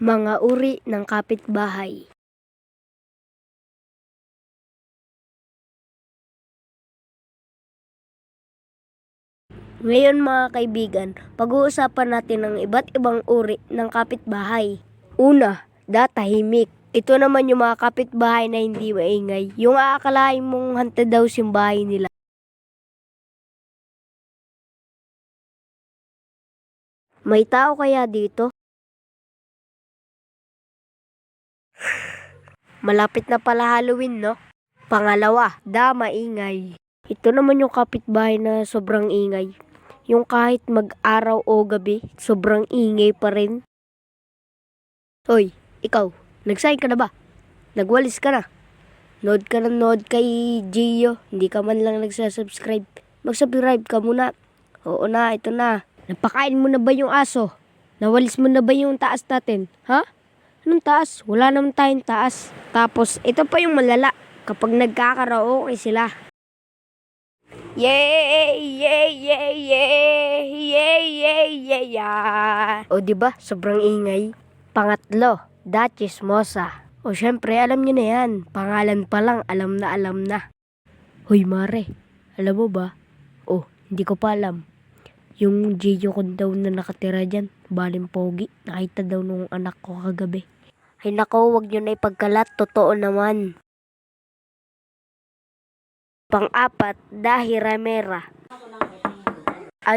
Mga uri ng kapitbahay. Ngayon mga kaibigan, pag-uusapan natin ang iba't ibang uri ng kapitbahay. Una, tahimik. Ito naman yung mga kapitbahay na hindi maingay. Yung aakalain mong haunted house yung bahay nila. May tao kaya dito? Malapit na pala Halloween, no? Pangalawa, maingay. Ito naman yung kapitbahay na sobrang ingay. Yung kahit mag-araw o gabi, sobrang ingay pa rin. Hoy, ikaw, nag-sign ka na ba? Nagwalis ka na? Nood ka na nood kay Gio, hindi ka man lang nagsasubscribe. Mag-subscribe ka muna. Oo na, ito na. Napakain mo na ba yung aso? Nawalis mo na ba yung taas natin? Ha? Anong taas? Wala naman tayong taas. Tapos, ito pa yung malala. Kapag nagkakaraoke sila. Yay! Yay! Yay! Yay! Yay! Yay! Yay! Yay! O diba? Sobrang ingay. Pangatlo, Chismosa. O syempre, alam niyo na yan. Pangalan pa lang, alam na. Hoy Mare, alam mo ba? Oh, hindi ko pa alam. Yung Gio ko daw na nakatira dyan, baling pogi. Nakita daw nung anak ko kagabi. Ay nako, wag nyo na ipagkalat. Totoo naman. Pang-apat, Hiramera.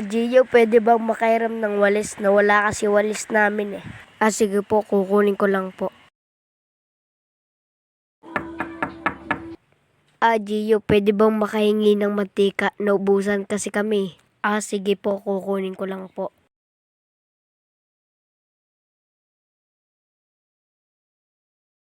Gio, pwede bang makairam ng walis? Nawala kasi walis namin eh. Sige po, kukunin ko lang po. Gio, pwede bang makahingi ng mantika? Naubusan kasi kami. Sige po, kukunin ko lang po.